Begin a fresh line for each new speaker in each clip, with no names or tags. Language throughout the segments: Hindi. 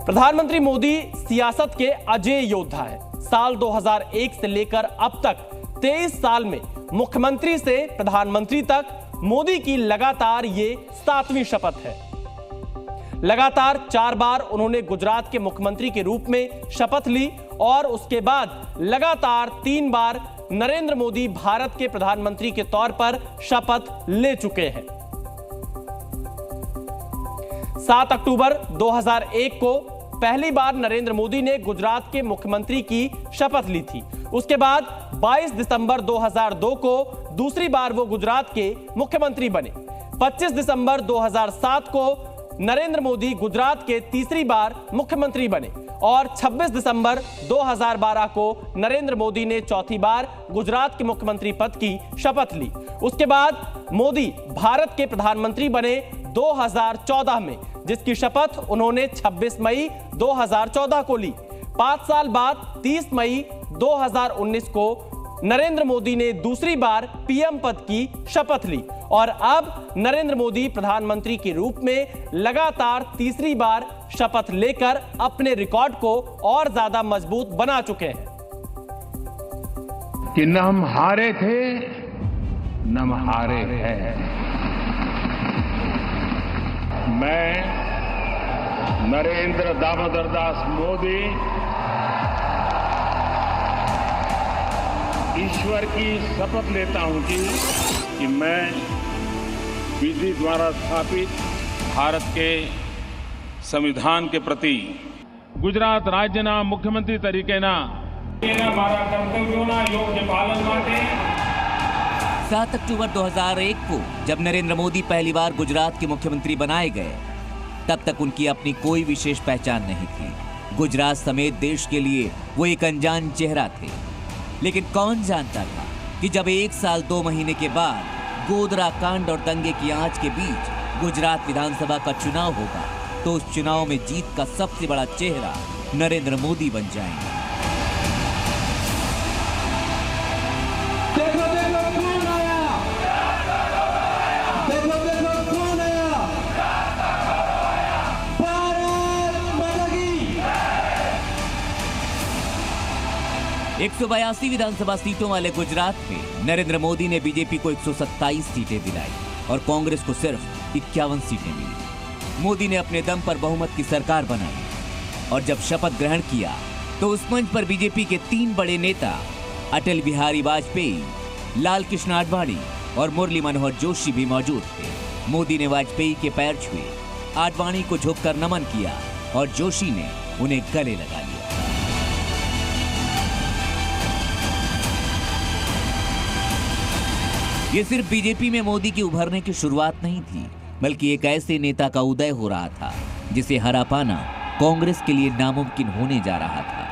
प्रधानमंत्री मोदी सियासत के अजेय योद्धा है। साल 2001 से लेकर अब तक 23 साल में मुख्यमंत्री से प्रधानमंत्री तक मोदी की लगातार ये 7वीं शपथ है। लगातार 4 बार उन्होंने गुजरात के मुख्यमंत्री के रूप में शपथ ली और उसके बाद लगातार 3 बार नरेंद्र मोदी भारत के प्रधानमंत्री के तौर पर शपथ ले चुके हैं। 7 अक्टूबर 2001 को पहली बार नरेंद्र मोदी ने गुजरात के मुख्यमंत्री की शपथ ली थी। उसके बाद 22 दिसंबर 2002 को दूसरी बार वो गुजरात के मुख्यमंत्री बने। 25 दिसंबर 2007 को नरेंद्र मोदी गुजरात के तीसरी बार मुख्यमंत्री बने और 26 दिसंबर 2012 को नरेंद्र मोदी ने चौथी बार गुजरात के मुख्यमंत्री पद की शपथ ली। उसके बाद मोदी भारत के प्रधानमंत्री बने 2014 में, जिसकी शपथ उन्होंने 26 मई 2014 को ली। 5 साल बाद 30 मई 2019 को नरेंद्र मोदी ने दूसरी बार पीएम पद की शपथ ली और अब नरेंद्र मोदी प्रधानमंत्री के रूप में लगातार तीसरी बार शपथ लेकर अपने रिकॉर्ड को और ज्यादा मजबूत बना चुके हैं।
कि न हम हारे थे न हम हारे हैं। मैं नरेंद्र दामोदर दास मोदी ईश्वर की शपथ लेता हूं कि मैं विधि द्वारा स्थापित भारत के संविधान के प्रति गुजरात राज्यना मुख्यमंत्री तरीकेना मारा कर्तव्योना योग्य पालन माटे।
7 अक्टूबर 2001 को जब नरेंद्र मोदी पहली बार गुजरात के मुख्यमंत्री बनाए गए, तब तक उनकी अपनी कोई विशेष पहचान नहीं थी। गुजरात समेत देश के लिए वो एक अनजान चेहरा थे। लेकिन कौन जानता था कि जब 1 साल 2 महीने के बाद गोधरा कांड और दंगे की आंच के बीच गुजरात विधानसभा का चुनाव होगा, तो उस चुनाव में जीत का सबसे बड़ा चेहरा नरेंद्र मोदी बन जाएंगे।
देखो देखो कौन आया, देखो देखो कौन आया, भारत माता की।
182 विधानसभा सीटों वाले गुजरात में नरेंद्र मोदी ने बीजेपी को 127 सीटें दिलाई और कांग्रेस को सिर्फ 51 सीटें मिली। मोदी ने अपने दम पर बहुमत की सरकार बनाई और जब शपथ ग्रहण किया तो उस मंच पर बीजेपी के 3 बड़े नेता अटल बिहारी वाजपेयी, लाल कृष्ण आडवाणी और मुरली मनोहर जोशी भी मौजूद थे। मोदी ने वाजपेयी के पैर छुए, आडवाणी को झुककर नमन किया और जोशी ने उन्हें गले लगा लिया। ये सिर्फ बीजेपी में मोदी के उभरने की शुरुआत नहीं थी, बल्कि एक ऐसे नेता का उदय हो रहा था जिसे हरा पाना कांग्रेस के लिए नामुमकिन होने जा रहा था।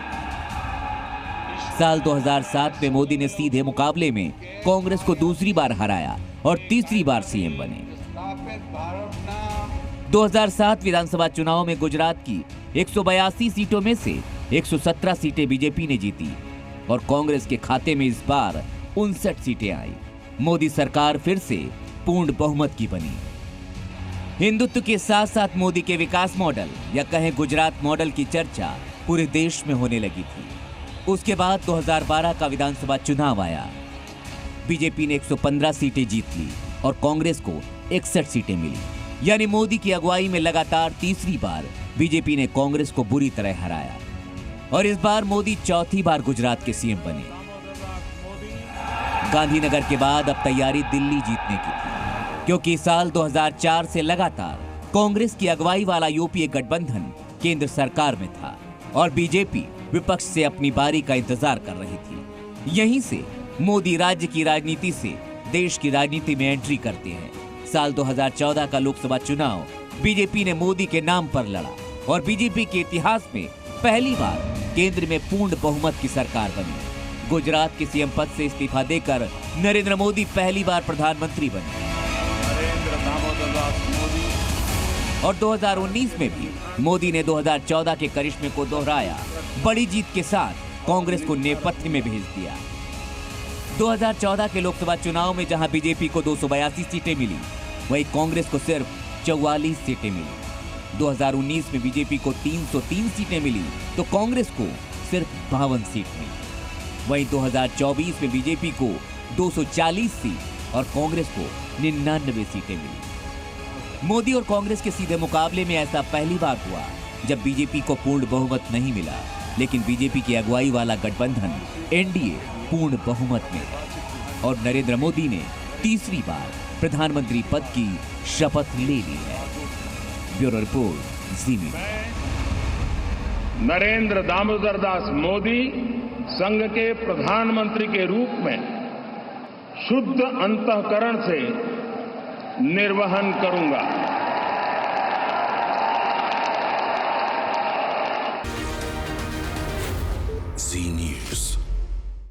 साल 2007 में मोदी ने सीधे मुकाबले में कांग्रेस को दूसरी बार हराया और तीसरी बार सीएम बने। 2007 विधानसभा चुनाव में गुजरात की 182 सीटों में से 117 सीटें बीजेपी ने जीती और कांग्रेस के खाते में इस बार 59 सीटें आई। मोदी सरकार फिर से पूर्ण बहुमत की बनी। हिंदुत्व के साथ साथ मोदी के विकास मॉडल या कहें गुजरात मॉडल की चर्चा पूरे देश में होने लगी थी। उसके बाद 2012 का विधानसभा चुनाव आया। बीजेपी ने 115 सीटें जीत ली और कांग्रेस को 61 सीटें मिली। यानी मोदी की अगुवाई में लगातार तीसरी बार बीजेपी ने कांग्रेस को बुरी तरह हराया और इस बार मोदी चौथी बार गुजरात के सीएम बने। गांधीनगर के बाद अब तैयारी दिल्ली जीतने की थी, क्योंकि साल 2004 से लगातार कांग्रेस की अगुवाई वाला यूपीए गठबंधन केंद्र सरकार में था और बीजेपी विपक्ष से अपनी बारी का इंतजार कर रही थी। यहीं से मोदी राज्य की राजनीति से देश की राजनीति में एंट्री करते हैं। साल 2014 का लोकसभा चुनाव बीजेपी ने मोदी के नाम पर लड़ा और बीजेपी के इतिहास में पहली बार केंद्र में पूर्ण बहुमत की सरकार बनी। गुजरात के सीएम पद से इस्तीफा देकर नरेंद्र मोदी पहली बार प्रधानमंत्री बने।
नरेंद्र दामोदर दास मोदी।
और 2019 में भी मोदी ने 2014 के करिश्मे को दोहराया। बड़ी जीत के साथ कांग्रेस को नेपथ्य में भेज दिया। 2014 के लोकसभा चुनाव में जहां बीजेपी को 282 सीटें मिली, वहीं कांग्रेस को सिर्फ 44 सीटें मिली। 2019 में बीजेपी को 303 सीटें मिली तो कांग्रेस को सिर्फ 52 सीट मिली। वहीं 2024 में बीजेपी को 240 सीट और कांग्रेस को 99 सीटें मिली। मोदी और कांग्रेस के सीधे मुकाबले में ऐसा पहली बार हुआ जब बीजेपी को पूर्ण बहुमत नहीं मिला, लेकिन बीजेपी की अगुवाई वाला गठबंधन एनडीए पूर्ण बहुमत में है और नरेंद्र मोदी ने तीसरी बार प्रधानमंत्री पद की शपथ ले ली है। ब्यूरो रिपोर्ट, जी मीडिया।
नरेंद्र दामोदर दास मोदी संघ के प्रधानमंत्री के रूप में शुद्ध अंतःकरण से निर्वहन करूंगा।